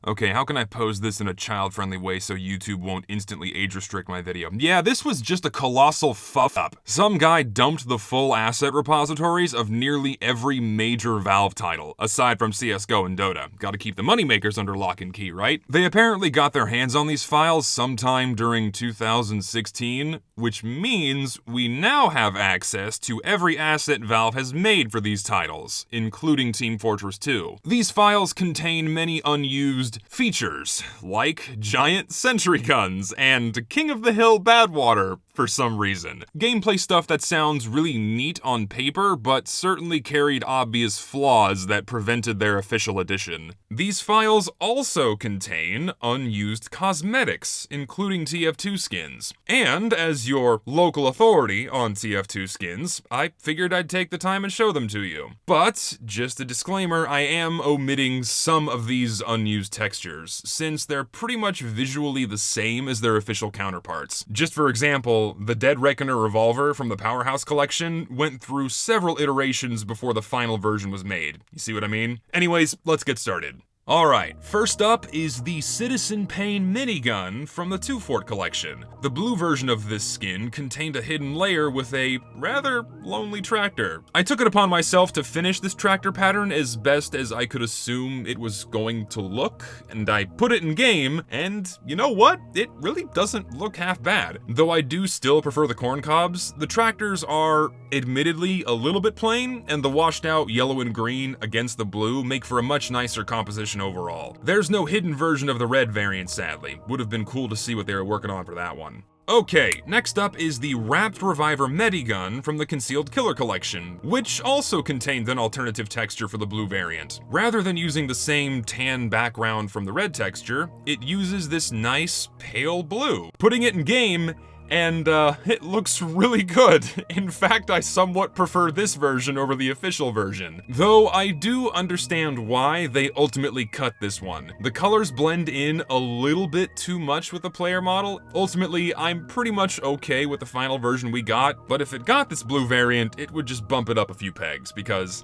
Okay, how can I pose this in a child-friendly way so YouTube won't instantly age restrict my video? Yeah, this was just a colossal fuck-up. Some guy dumped the full asset repositories of nearly every major Valve title, aside from CSGO and Dota. Gotta keep the moneymakers under lock and key, right? They apparently got their hands on these files sometime during 2016, which means we now have access to every asset Valve has made for these titles, including Team Fortress 2. These files contain many unused features, like giant sentry guns and King of the Hill Badwater for some reason. Gameplay stuff that sounds really neat on paper, but certainly carried obvious flaws that prevented their official edition. These files also contain unused cosmetics, including TF2 skins. And as your local authority on TF2 skins, I figured I'd take the time and show them to you. But, just a disclaimer, I am omitting some of these unused textures, since they're pretty much visually the same as their official counterparts. Just for example, the Dead Reckoner Revolver from the Powerhouse collection went through several iterations before the final version was made. You see what I mean? Anyways, let's get started. Alright, first up is the Citizen Pain Minigun from the Two Fort collection. The blue version of this skin contained a hidden layer with a rather lonely tractor. I took it upon myself to finish this tractor pattern as best as I could assume it was going to look, and I put it in game, and you know what? It really doesn't look half bad. Though I do still prefer the corn cobs, the tractors are admittedly a little bit plain, and the washed out yellow and green against the blue make for a much nicer composition overall. There's no hidden version of the red variant, sadly. Would have been cool to see what they were working on for that one. Okay, next up is the Wrapped Reviver Medi-Gun from the Concealed Killer collection, which also contained an alternative texture for the blue variant. Rather than using the same tan background from the red texture, it uses this nice pale blue. Putting it in game, and it looks really good. In fact, I somewhat prefer this version over the official version. Though I do understand why they ultimately cut this one. The colors blend in a little bit too much with the player model. Ultimately, I'm pretty much okay with the final version we got, but if it got this blue variant, it would just bump it up a few pegs, because,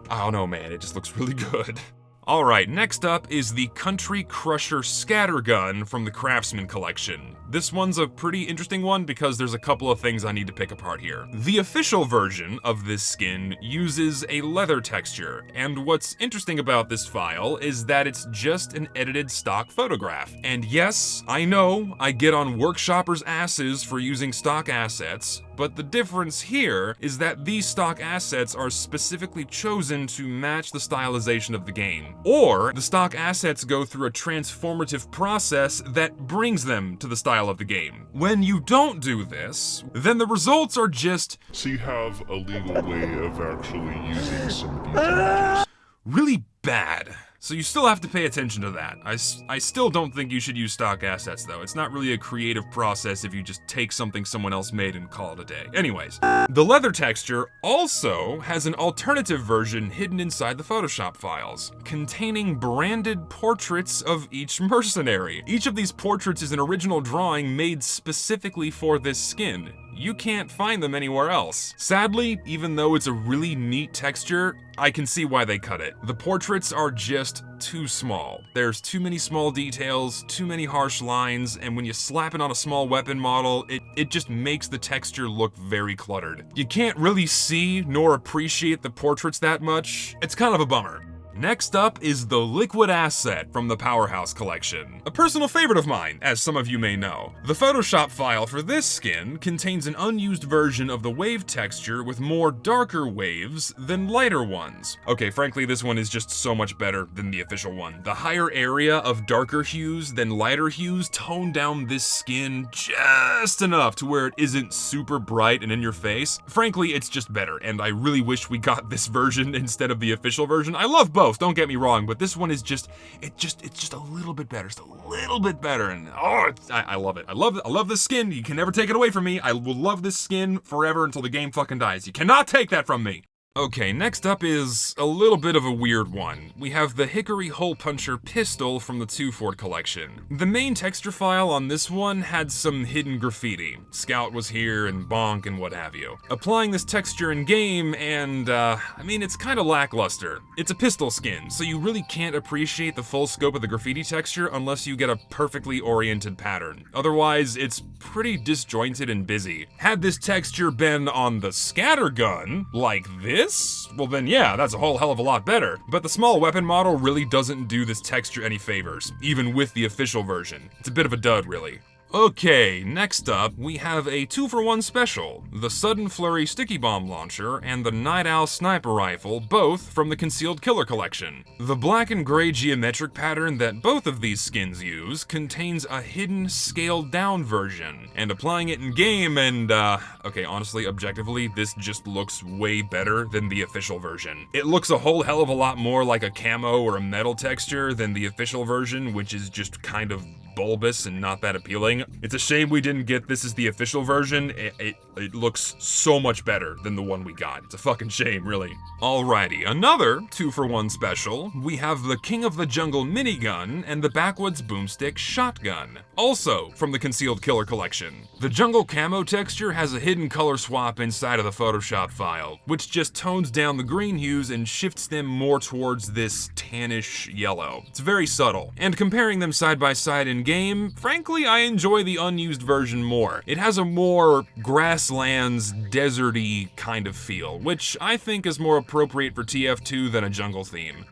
I don't know man, it just looks really good. Alright, next up is the Country Crusher Scattergun from the Craftsman collection. This one's a pretty interesting one because there's a couple of things I need to pick apart here. The official version of this skin uses a leather texture, and what's interesting about this file is that it's just an edited stock photograph. And yes, I know, I get on workshoppers' asses for using stock assets, but the difference here is that these stock assets are specifically chosen to match the stylization of the game. Or, the stock assets go through a transformative process that brings them to the style of the game. When you don't do this, then the results are just... So you have a legal way of actually using some of these images. Really bad. So you still have to pay attention to that. I still don't think you should use stock assets though. It's not really a creative process if you just take something someone else made and call it a day. Anyways, the leather texture also has an alternative version hidden inside the Photoshop files, containing branded portraits of each mercenary. Each of these portraits is an original drawing made specifically for this skin. You can't find them anywhere else. Sadly, even though it's a really neat texture, I can see why they cut it. The portraits are just too small. There's too many small details, too many harsh lines, and when you slap it on a small weapon model, it just makes the texture look very cluttered. You can't really see nor appreciate the portraits that much. It's kind of a bummer. Next up is the Liquid Asset from the Powerhouse collection. A personal favorite of mine, as some of you may know. The Photoshop file for this skin contains an unused version of the wave texture with more darker waves than lighter ones. Okay, frankly, this one is just so much better than the official one. The higher area of darker hues than lighter hues tone down this skin just enough to where it isn't super bright and in your face. Frankly, it's just better, and I really wish we got this version instead of the official version. I love both. Don't get me wrong, but this one is it's just a little bit better, just a little bit better, and oh, I love it. I love this skin. You can never take it away from me. I will love this skin forever until the game fucking dies. You cannot take that from me. Okay, next up is a little bit of a weird one. We have the Hickory Hole Puncher pistol from the 2 Fort collection. The main texture file on this one had some hidden graffiti. Scout was here and bonk and what have you. Applying this texture in game and, it's kinda lackluster. It's a pistol skin, so you really can't appreciate the full scope of the graffiti texture unless you get a perfectly oriented pattern. Otherwise, it's pretty disjointed and busy. Had this texture been on the Scattergun, like this, well then yeah, that's a whole hell of a lot better. But the small weapon model really doesn't do this texture any favors, even with the official version. It's a bit of a dud, really. Okay, next up, we have a 2-for-1 special, the Sudden Flurry Sticky Bomb Launcher and the Night Owl Sniper Rifle, both from the Concealed Killer collection. The black and gray geometric pattern that both of these skins use contains a hidden, scaled-down version, and applying it in game and, honestly, objectively, this just looks way better than the official version. It looks a whole hell of a lot more like a camo or a metal texture than the official version, which is just kind of bulbous and not that appealing. It's a shame we didn't get this as the official version. It looks so much better than the one we got. It's a fucking shame, really. Alrighty, another 2-for-1 special. We have the King of the Jungle Minigun and the Backwoods Boomstick Shotgun, also from the Concealed Killer collection. The jungle camo texture has a hidden color swap inside of the Photoshop file, which just tones down the green hues and shifts them more towards this tannish yellow. It's very subtle, and comparing them side by side in game, frankly, I enjoy the unused version more. It has a more grasslands, deserty kind of feel, which I think is more appropriate for TF2 than a jungle theme.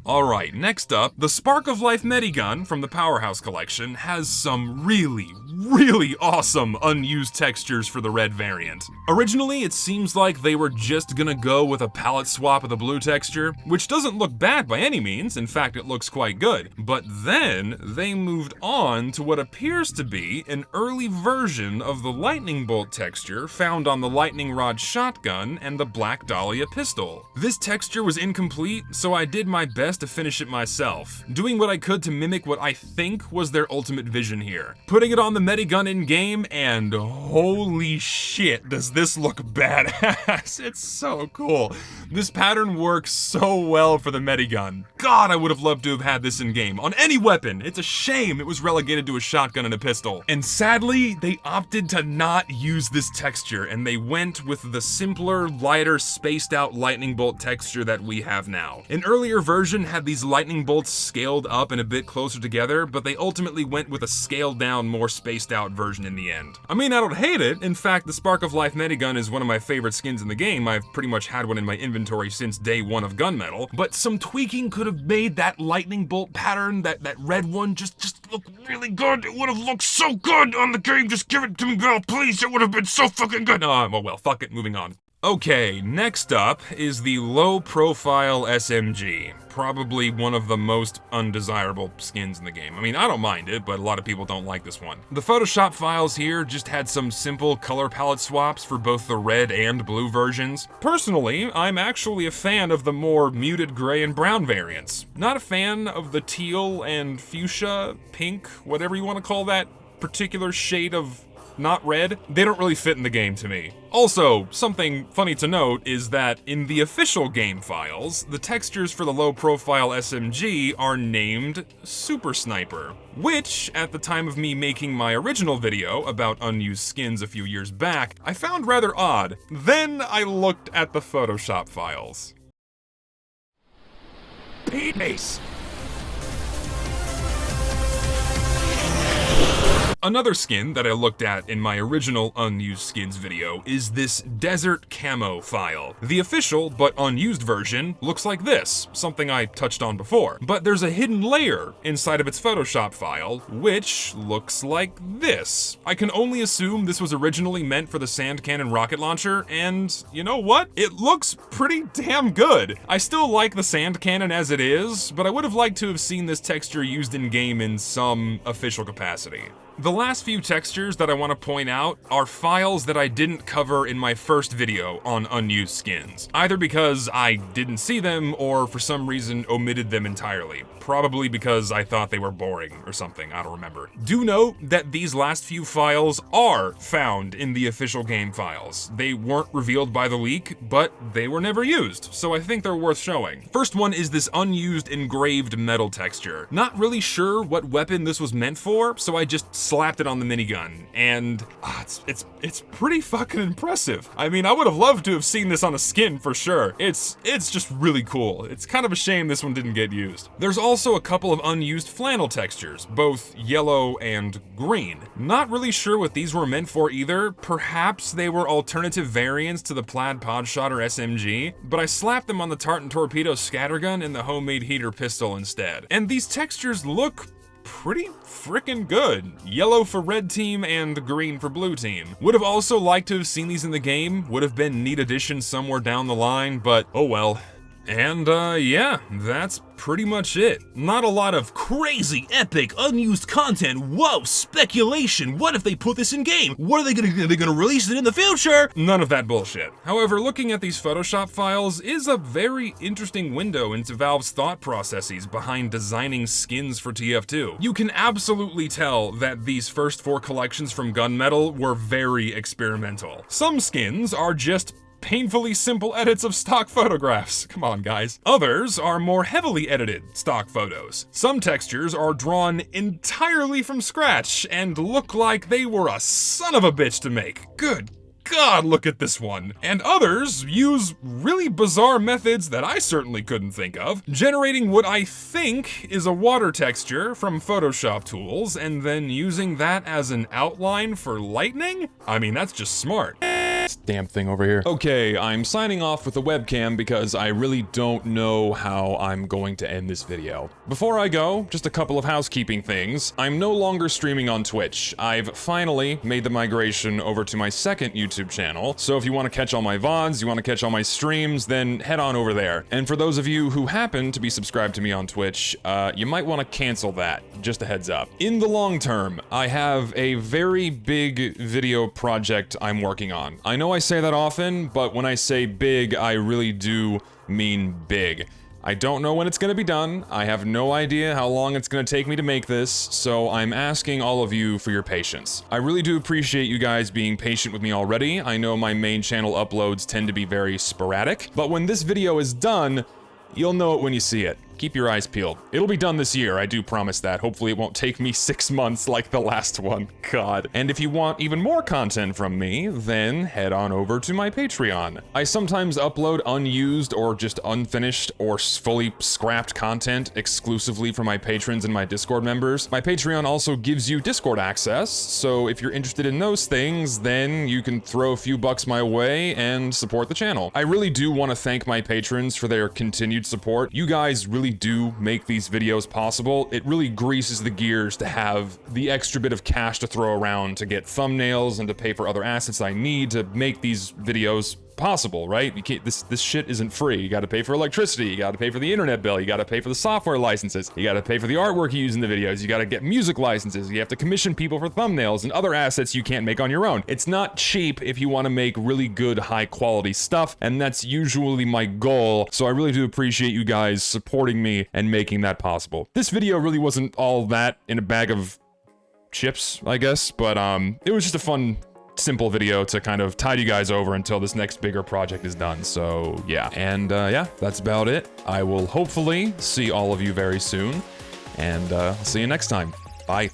Alright, next up, the Spark of Life Medigun from the Powerhouse collection has some really awesome unused textures for the red variant. Originally, it seems like they were just gonna go with a palette swap of the blue texture, which doesn't look bad by any means, in fact it looks quite good. But then, they moved on to what appears to be an early version of the lightning bolt texture found on the lightning rod shotgun and the Black Dahlia pistol. This texture was incomplete, so I did my best to finish it myself, doing what I could to mimic what I think was their ultimate vision here. Putting it on the Medi-gun in-game, and holy shit, does this look badass. It's so cool. This pattern works so well for the Medi-gun. God, I would have loved to have had this in-game, on any weapon. It's a shame it was relegated to a shotgun and a pistol. And sadly, they opted to not use this texture, and they went with the simpler, lighter, spaced-out lightning bolt texture that we have now. An earlier version had these lightning bolts scaled up and a bit closer together, but they ultimately went with a scaled down, more spaced out version in the end. I mean, I don't hate it. In fact, the Spark of Life Minigun is one of my favorite skins in the game. I've pretty much had one in my inventory since day one of Gunmetal, but some tweaking could have made that lightning bolt pattern, that red one, just look really good. It would have looked so good on the game. Just give it to me, girl, please. It would have been so fucking good. Oh, well, fuck it, moving on. Okay, next up is the Low Profile SMG. Probably one of the most undesirable skins in the game. I mean, I don't mind it, but a lot of people don't like this one. The Photoshop files here just had some simple color palette swaps for both the red and blue versions. Personally, I'm actually a fan of the more muted gray and brown variants. Not a fan of the teal and fuchsia, pink, whatever you want to call that particular shade of not red. They don't really fit in the game to me. Also, something funny to note is that in the official game files, the textures for the Low Profile SMG are named Super Sniper, which, at the time of me making my original video about unused skins a few years back, I found rather odd. Then I looked at the Photoshop files. Peace. Another skin that I looked at in my original unused skins video is this desert camo file. The official but unused version looks like this, something I touched on before. But there's a hidden layer inside of its Photoshop file, which looks like this. I can only assume this was originally meant for the sand cannon rocket launcher, and you know what? It looks pretty damn good. I still like the sand cannon as it is, but I would have liked to have seen this texture used in game in some official capacity. The last few textures that I want to point out are files that I didn't cover in my first video on unused skins, either because I didn't see them or for some reason omitted them entirely. Probably because I thought they were boring or something, I don't remember. Do note that these last few files are found in the official game files. They weren't revealed by the leak, but they were never used, so I think they're worth showing. First one is this unused engraved metal texture. Not really sure what weapon this was meant for, so I just slapped it on the minigun, and it's pretty fucking impressive. I mean, I would have loved to have seen this on a skin for sure. It's just really cool. It's kind of a shame this one didn't get used. There's also a couple of unused flannel textures, both yellow and green. Not really sure what these were meant for either. Perhaps they were alternative variants to the plaid podshotter SMG, but I slapped them on the tartan torpedo scattergun and the homemade heater pistol instead. And these textures look pretty frickin' good. Yellow for red team and green for blue team. Would have also liked to have seen these in the game, would have been neat addition somewhere down the line, but oh well. And yeah, that's pretty much it. Not a lot of crazy, epic, unused content. Whoa, speculation. What if they put this in game? What are they gonna release it in the future? None of that bullshit. However, looking at these Photoshop files is a very interesting window into Valve's thought processes behind designing skins for TF2. You can absolutely tell that these first 4 collections from Gunmetal were very experimental. Some skins are just painfully simple edits of stock photographs. Come on, guys. Others are more heavily edited stock photos. Some textures are drawn entirely from scratch and look like they were a son of a bitch to make. Good God, look at this one. And others use really bizarre methods that I certainly couldn't think of, generating what I think is a water texture from Photoshop tools and then using that as an outline for lightning? I mean, that's just smart. Damn thing over here. Okay, I'm signing off with the webcam because I really don't know how I'm going to end this video. Before I go, just a couple of housekeeping things. I'm no longer streaming on Twitch. I've finally made the migration over to my second YouTube channel, so if you want to catch all my VODs, you want to catch all my streams, then head on over there. And for those of you who happen to be subscribed to me on Twitch, you might want to cancel that, just a heads up. In the long term, I have a very big video project I'm working on. I know I say that often, but when I say big, I really do mean big. I don't know when it's gonna be done, I have no idea how long it's gonna take me to make this, so I'm asking all of you for your patience. I really do appreciate you guys being patient with me already. I know my main channel uploads tend to be very sporadic, but when this video is done, you'll know it when you see it. Keep your eyes peeled. It'll be done this year, I do promise that. Hopefully it won't take me 6 months like the last one. God. And if you want even more content from me, then head on over to my Patreon. I sometimes upload unused or just unfinished or fully scrapped content exclusively for my patrons and my Discord members. My Patreon also gives you Discord access, so if you're interested in those things, then you can throw a few bucks my way and support the channel. I really do want to thank my patrons for their continued support. You guys really do make these videos possible. It really greases the gears to have the extra bit of cash to throw around to get thumbnails and to pay for other assets I need to make these videos possible, right? You can't, this shit isn't free. You gotta pay for electricity, you gotta pay for the internet bill, you gotta pay for the software licenses, you gotta pay for the artwork you use in the videos, you gotta get music licenses, you have to commission people for thumbnails and other assets you can't make on your own. It's not cheap if you want to make really good, high quality stuff, and that's usually my goal, so I really do appreciate you guys supporting me and making that possible. This video really wasn't all that in a bag of chips, I guess, but it was just a fun, simple video to kind of tide you guys over until this next bigger project is done, so yeah. And yeah, that's about it. I will hopefully see all of you very soon, and see you next time. Bye.